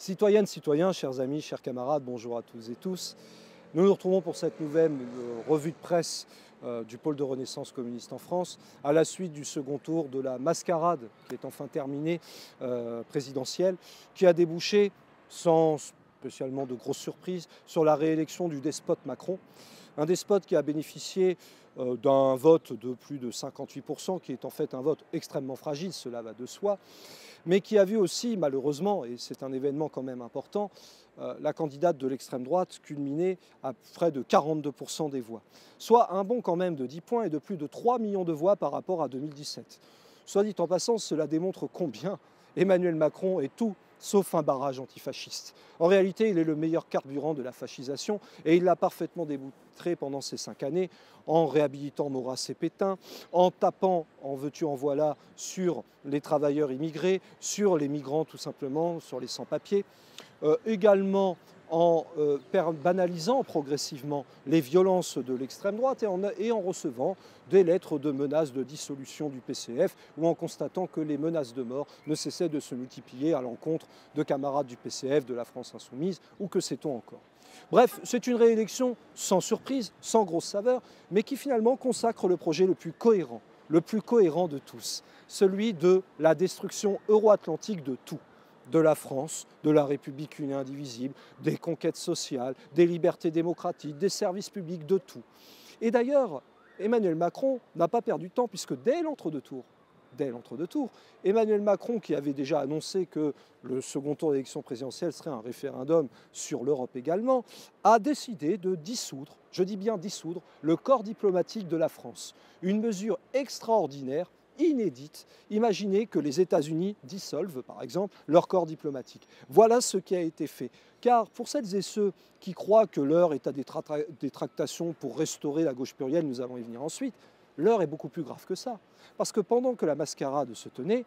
Citoyennes, citoyens, chers amis, chers camarades, bonjour à toutes et tous. Nous nous retrouvons pour cette nouvelle revue de presse du pôle de Renaissance communiste en France, à la suite du second tour de la mascarade qui est enfin terminée, présidentielle, qui a débouché, sans spécialement de grosses surprises, sur la réélection du despote Macron. Un despote qui a bénéficié d'un vote de plus de 58%, qui est en fait un vote extrêmement fragile, cela va de soi, mais qui a vu aussi, malheureusement, et c'est un événement quand même important, la candidate de l'extrême droite culminer à près de 42% des voix. Soit un bond quand même de 10 points et de plus de 3 millions de voix par rapport à 2017. Soit dit en passant, cela démontre combien Emmanuel Macron est tout sauf un barrage antifasciste. En réalité, il est le meilleur carburant de la fascisation et il l'a parfaitement démontré pendant ces 5 années en réhabilitant Maurras et Pétain, en tapant, en veux-tu, en voilà, sur les travailleurs immigrés, sur les migrants tout simplement, sur les sans-papiers, également en banalisant progressivement les violences de l'extrême droite et en recevant des lettres de menaces de dissolution du PCF ou en constatant que les menaces de mort ne cessaient de se multiplier à l'encontre de camarades du PCF, de la France insoumise ou que sait-on encore. Bref, c'est une réélection sans surprise, sans grosse saveur, mais qui finalement consacre le projet le plus cohérent de tous, celui de la destruction euro-atlantique de tout. De la France, de la République unie indivisible, des conquêtes sociales, des libertés démocratiques, des services publics, de tout. Et d'ailleurs, Emmanuel Macron n'a pas perdu de temps puisque dès l'entre-deux-tours, Emmanuel Macron, qui avait déjà annoncé que le second tour d'élection présidentielle serait un référendum sur l'Europe également, a décidé de dissoudre, je dis bien dissoudre, le corps diplomatique de la France. Une mesure extraordinaire, inédite. Imaginez que les États-Unis dissolvent, par exemple, leur corps diplomatique. Voilà ce qui a été fait. Car pour celles et ceux qui croient que l'heure est à des tractations pour restaurer la gauche plurielle, nous allons y venir ensuite, l'heure est beaucoup plus grave que ça. Parce que pendant que la mascarade se tenait,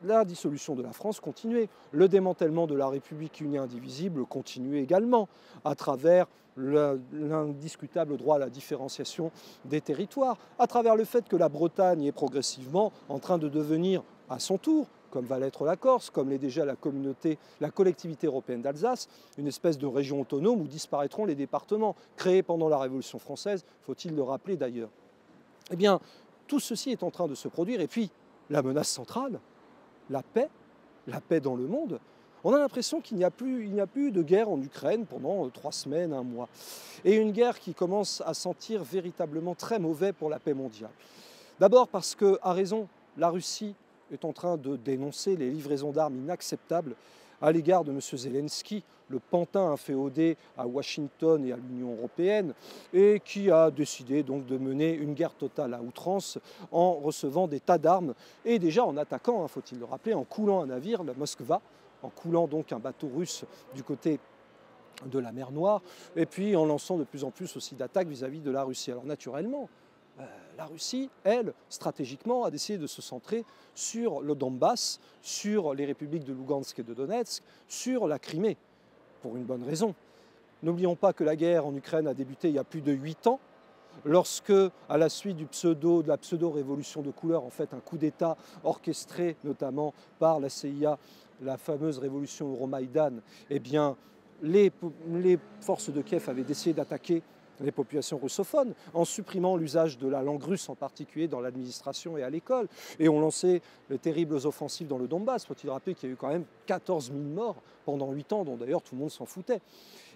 la dissolution de la France continuait. Le démantèlement de la République unie indivisible continuait également à travers l'indiscutable droit à la différenciation des territoires, à travers le fait que la Bretagne est progressivement en train de devenir, à son tour, comme va l'être la Corse, comme l'est déjà la collectivité européenne d'Alsace, une espèce de région autonome où disparaîtront les départements, créés pendant la Révolution française, faut-il le rappeler d'ailleurs. Eh bien, tout ceci est en train de se produire, et puis la menace centrale, la paix dans le monde. On a l'impression qu'il n'y a plus de guerre en Ukraine pendant 3 semaines, 1 mois. Et une guerre qui commence à sentir véritablement très mauvais pour la paix mondiale. D'abord parce que, à raison, la Russie est en train de dénoncer les livraisons d'armes inacceptables à l'égard de M. Zelensky, le pantin inféodé à Washington et à l'Union européenne, et qui a décidé donc de mener une guerre totale à outrance en recevant des tas d'armes, et déjà en attaquant, faut-il le rappeler, en coulant un navire, la Moskva, en coulant donc un bateau russe du côté de la mer Noire, et puis en lançant de plus en plus aussi d'attaques vis-à-vis de la Russie. Alors naturellement, la Russie, elle, stratégiquement, a décidé de se centrer sur le Donbass, sur les républiques de Lugansk et de Donetsk, sur la Crimée, pour une bonne raison. N'oublions pas que la guerre en Ukraine a débuté il y a plus de 8 ans, lorsque, à la suite de la pseudo-révolution de couleur, en fait un coup d'État orchestré notamment par la CIA, la fameuse révolution Euromaïdan, eh bien, les forces de Kiev avaient décidé d'attaquer les populations russophones, en supprimant l'usage de la langue russe, en particulier dans l'administration et à l'école, et ont lancé les terribles offensives dans le Donbass. Faut-il rappeler qu'il y a eu quand même 14 000 morts pendant 8 ans, dont d'ailleurs tout le monde s'en foutait.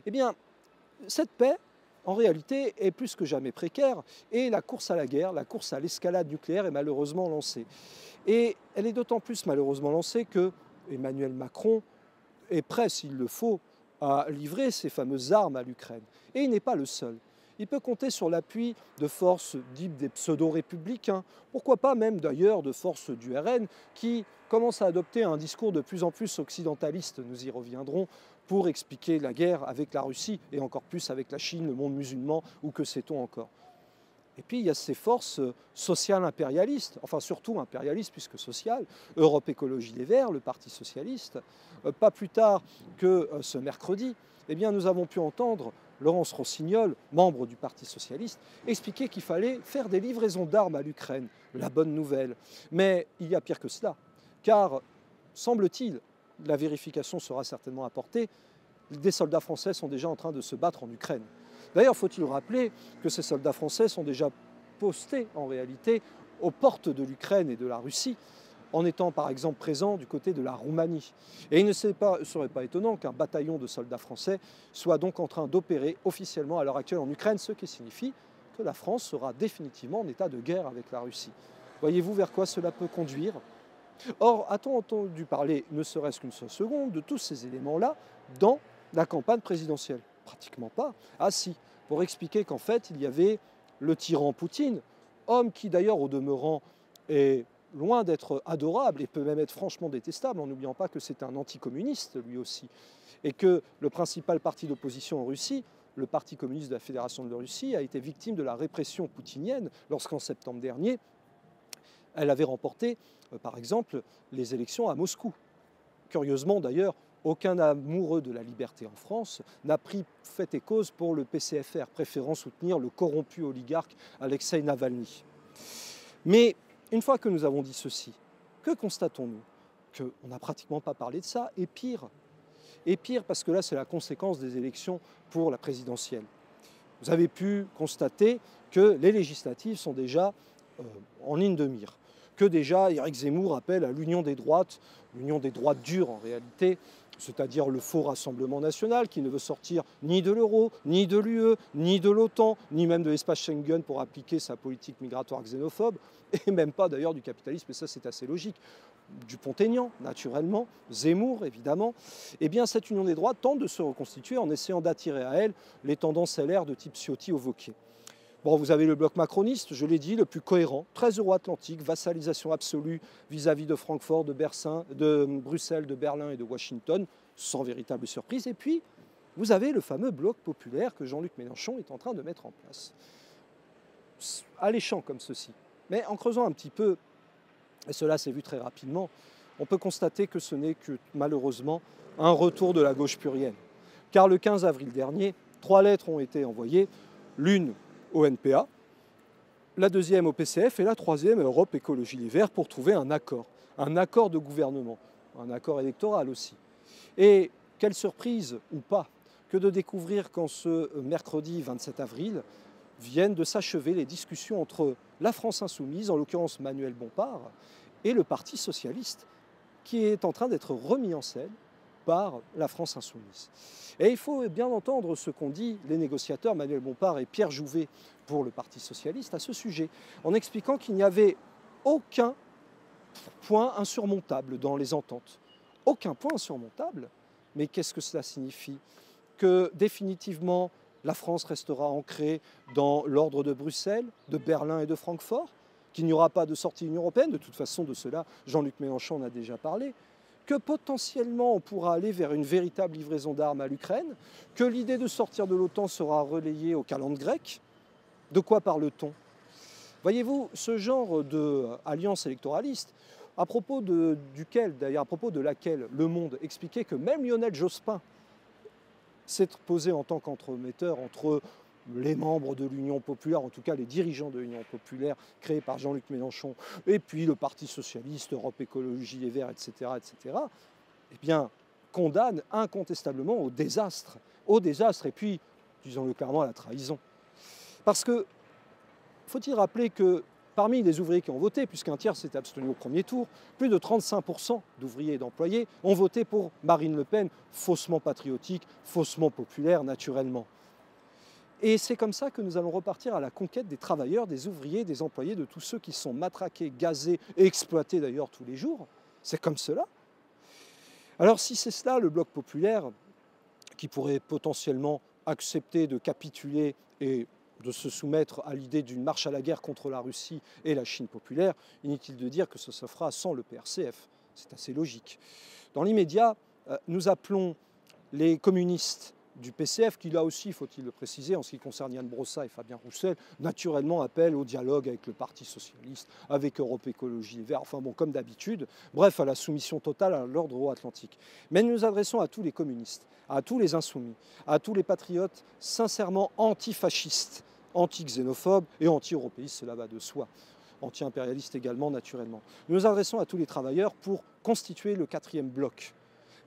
Eh bien, cette paix, en réalité, est plus que jamais précaire, et la course à la guerre, la course à l'escalade nucléaire est malheureusement lancée. Et elle est d'autant plus malheureusement lancée que Emmanuel Macron est prêt, s'il le faut, à livrer ces fameuses armes à l'Ukraine. Et il n'est pas le seul. Il peut compter sur l'appui de forces dites des pseudo-républicains, pourquoi pas même d'ailleurs de forces du RN, qui commencent à adopter un discours de plus en plus occidentaliste, nous y reviendrons, pour expliquer la guerre avec la Russie et encore plus avec la Chine, le monde musulman ou que sait-on encore. Et puis il y a ces forces sociales impérialistes, enfin surtout impérialistes puisque sociales, Europe Écologie Les Verts, le Parti socialiste. Pas plus tard que ce mercredi, eh bien, nous avons pu entendre Laurence Rossignol, membre du Parti socialiste, expliquer qu'il fallait faire des livraisons d'armes à l'Ukraine. La bonne nouvelle. Mais il y a pire que cela, car semble-t-il, la vérification sera certainement apportée, des soldats français sont déjà en train de se battre en Ukraine. D'ailleurs, faut-il rappeler que ces soldats français sont déjà postés, en réalité, aux portes de l'Ukraine et de la Russie, en étant par exemple présents du côté de la Roumanie. Et il ne serait pas étonnant qu'un bataillon de soldats français soit donc en train d'opérer officiellement à l'heure actuelle en Ukraine, ce qui signifie que la France sera définitivement en état de guerre avec la Russie. Voyez-vous vers quoi cela peut conduire? Or, a-t-on entendu parler, ne serait-ce qu'une seule seconde, de tous ces éléments-là dans la campagne présidentielle? Pratiquement pas. Ah si, pour expliquer qu'en fait, il y avait le tyran Poutine, homme qui d'ailleurs au demeurant est loin d'être adorable et peut même être franchement détestable, en n'oubliant pas que c'est un anticommuniste lui aussi, et que le principal parti d'opposition en Russie, le Parti communiste de la Fédération de Russie, a été victime de la répression poutinienne lorsqu'en septembre dernier, elle avait remporté, par exemple, les élections à Moscou. Curieusement d'ailleurs, aucun amoureux de la liberté en France n'a pris fait et cause pour le PCFR, préférant soutenir le corrompu oligarque Alexei Navalny. Mais une fois que nous avons dit ceci, que constatons-nous? Qu'on n'a pratiquement pas parlé de ça, et pire parce que là c'est la conséquence des élections pour la présidentielle. Vous avez pu constater que les législatives sont déjà en ligne de mire, que déjà Éric Zemmour appelle à l'union des droites dures en réalité, c'est-à-dire le faux Rassemblement national qui ne veut sortir ni de l'euro, ni de l'UE, ni de l'OTAN, ni même de l'espace Schengen pour appliquer sa politique migratoire xénophobe, et même pas d'ailleurs du capitalisme, et ça c'est assez logique. Dupont-Aignan, naturellement, Zemmour, évidemment, eh bien cette union des droites tente de se reconstituer en essayant d'attirer à elle les tendances LR de type Ciotti ou Wauquiez. Bon, vous avez le bloc macroniste, je l'ai dit, le plus cohérent, très euro-atlantique, vassalisation absolue vis-à-vis de Francfort, de Bruxelles, de Berlin et de Washington, sans véritable surprise. Et puis, vous avez le fameux bloc populaire que Jean-Luc Mélenchon est en train de mettre en place. Alléchant comme ceci. Mais en creusant un petit peu, et cela s'est vu très rapidement, on peut constater que ce n'est que malheureusement un retour de la gauche plurienne. Car le 15 avril dernier, 3 lettres ont été envoyées, l'une au NPA, la deuxième au PCF et la troisième à Europe Écologie Les Verts pour trouver un accord de gouvernement, un accord électoral aussi. Et quelle surprise ou pas que de découvrir qu'en ce mercredi 27 avril viennent de s'achever les discussions entre la France insoumise, en l'occurrence Manuel Bompard, et le Parti socialiste, qui est en train d'être remis en scène par la France insoumise. Et il faut bien entendre ce qu'ont dit les négociateurs Manuel Bompard et Pierre Jouvet pour le Parti socialiste à ce sujet, en expliquant qu'il n'y avait aucun point insurmontable dans les ententes. Aucun point insurmontable. Mais qu'est-ce que cela signifie? Que définitivement la France restera ancrée dans l'ordre de Bruxelles, de Berlin et de Francfort, qu'il n'y aura pas de sortie de l'Union européenne, de toute façon de cela Jean-Luc Mélenchon en a déjà parlé, que potentiellement on pourra aller vers une véritable livraison d'armes à l'Ukraine, que l'idée de sortir de l'OTAN sera relayée aux calendes grecques. De quoi parle-t-on? Voyez-vous, ce genre d'alliance électoraliste, à propos de laquelle Le Monde expliquait que même Lionel Jospin s'est posé en tant qu'entremetteur entre les membres de l'Union populaire, en tout cas les dirigeants de l'Union populaire créée par Jean-Luc Mélenchon, et puis le Parti socialiste, Europe Écologie Les Verts, etc., eh bien, condamne incontestablement au désastre, et puis, disons-le clairement, à la trahison. Parce que, faut-il rappeler que parmi les ouvriers qui ont voté, puisqu'un tiers s'est abstenu au premier tour, plus de 35% d'ouvriers et d'employés ont voté pour Marine Le Pen, faussement patriotique, faussement populaire, naturellement. Et c'est comme ça que nous allons repartir à la conquête des travailleurs, des ouvriers, des employés, de tous ceux qui sont matraqués, gazés et exploités d'ailleurs tous les jours. C'est comme cela. Alors si c'est cela le bloc populaire, qui pourrait potentiellement accepter de capituler et de se soumettre à l'idée d'une marche à la guerre contre la Russie et la Chine populaire, inutile de dire que ce se fera sans le PRCF. C'est assez logique. Dans l'immédiat, nous appelons les communistes du PCF, qui là aussi, faut-il le préciser, en ce qui concerne Yann Brossa et Fabien Roussel, naturellement appellent au dialogue avec le Parti socialiste, avec Europe Écologie Les Verts, enfin bon, comme d'habitude, bref, à la soumission totale à l'ordre euro-atlantique. Mais nous nous adressons à tous les communistes, à tous les insoumis, à tous les patriotes sincèrement antifascistes, anti-xénophobes et anti-européistes, cela va de soi, anti-impérialistes également, naturellement. Nous nous adressons à tous les travailleurs pour constituer le 4e bloc.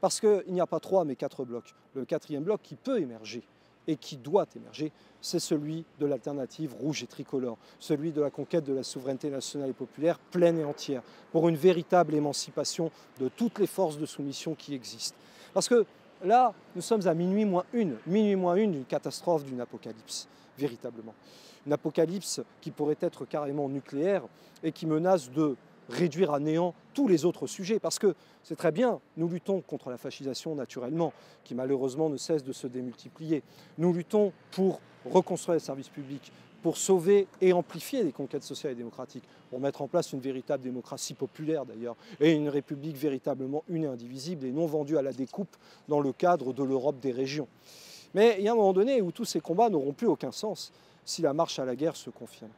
Parce qu'il n'y a pas 3 mais 4 blocs. Le 4e bloc qui peut émerger et qui doit émerger, c'est celui de l'alternative rouge et tricolore, celui de la conquête de la souveraineté nationale et populaire pleine et entière, pour une véritable émancipation de toutes les forces de soumission qui existent. Parce que là, nous sommes à minuit moins une d'une catastrophe, d'une apocalypse, véritablement. Une apocalypse qui pourrait être carrément nucléaire et qui menace de réduire à néant tous les autres sujets. Parce que c'est très bien, nous luttons contre la fascisation naturellement, qui malheureusement ne cesse de se démultiplier. Nous luttons pour reconstruire les services publics, pour sauver et amplifier les conquêtes sociales et démocratiques, pour mettre en place une véritable démocratie populaire d'ailleurs, et une république véritablement une et indivisible et non vendue à la découpe dans le cadre de l'Europe des régions. Mais il y a un moment donné où tous ces combats n'auront plus aucun sens si la marche à la guerre se confirme.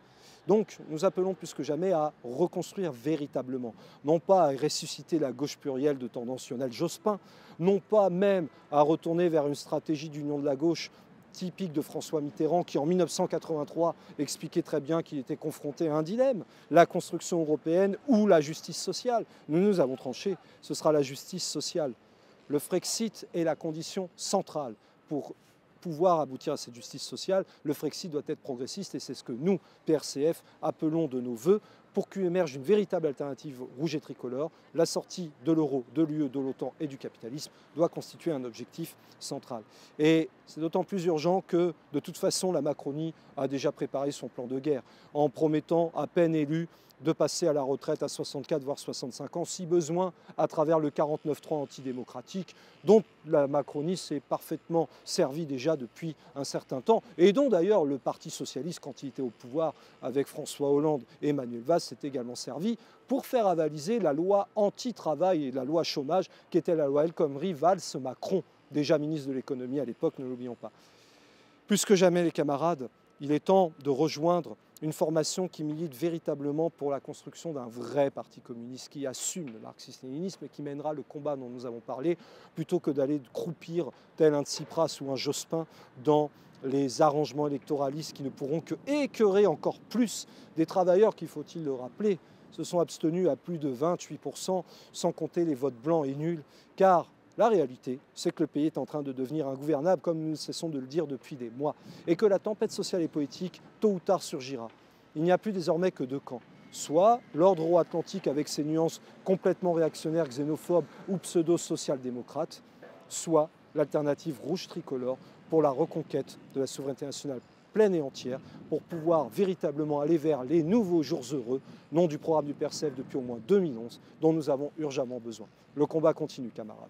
Donc nous appelons plus que jamais à reconstruire véritablement, non pas à ressusciter la gauche plurielle de tendance Lionel Jospin, non pas même à retourner vers une stratégie d'union de la gauche typique de François Mitterrand qui en 1983 expliquait très bien qu'il était confronté à un dilemme, la construction européenne ou la justice sociale. Nous avons tranché, ce sera la justice sociale. Le Frexit est la condition centrale pour pouvoir aboutir à cette justice sociale. Le Frexit doit être progressiste et c'est ce que nous, PRCF, appelons de nos vœux pour qu'émerge une véritable alternative rouge et tricolore. La sortie de l'euro, de l'UE, de l'OTAN et du capitalisme doit constituer un objectif central. Et c'est d'autant plus urgent que, de toute façon, la Macronie a déjà préparé son plan de guerre en promettant, à peine élu, de passer à la retraite à 64 voire 65 ans, si besoin, à travers le 49-3 antidémocratique, dont la Macronie s'est parfaitement servie déjà depuis un certain temps, et dont d'ailleurs le Parti socialiste, quand il était au pouvoir avec François Hollande et Manuel Valls, s'est également servi pour faire avaliser la loi anti-travail et la loi chômage, qui était la loi El Khomri, Valls-Macron, déjà ministre de l'économie à l'époque, ne l'oublions pas. Plus que jamais, les camarades, il est temps de rejoindre une formation qui milite véritablement pour la construction d'un vrai parti communiste qui assume le marxisme-léninisme et qui mènera le combat dont nous avons parlé, plutôt que d'aller croupir tel un Tsipras ou un Jospin dans les arrangements électoralistes qui ne pourront que écœurer encore plus des travailleurs qui, faut-il le rappeler, se sont abstenus à plus de 28%, sans compter les votes blancs et nuls, car la réalité, c'est que le pays est en train de devenir ingouvernable, comme nous ne cessons de le dire depuis des mois, et que la tempête sociale et politique, tôt ou tard, surgira. Il n'y a plus désormais que deux camps. Soit l'ordre euro-atlantique avec ses nuances complètement réactionnaires, xénophobes ou pseudo-social-démocrates, soit l'alternative rouge tricolore pour la reconquête de la souveraineté nationale pleine et entière, pour pouvoir véritablement aller vers les nouveaux jours heureux, nom du programme du PRCF depuis au moins 2011, dont nous avons urgemment besoin. Le combat continue, camarades.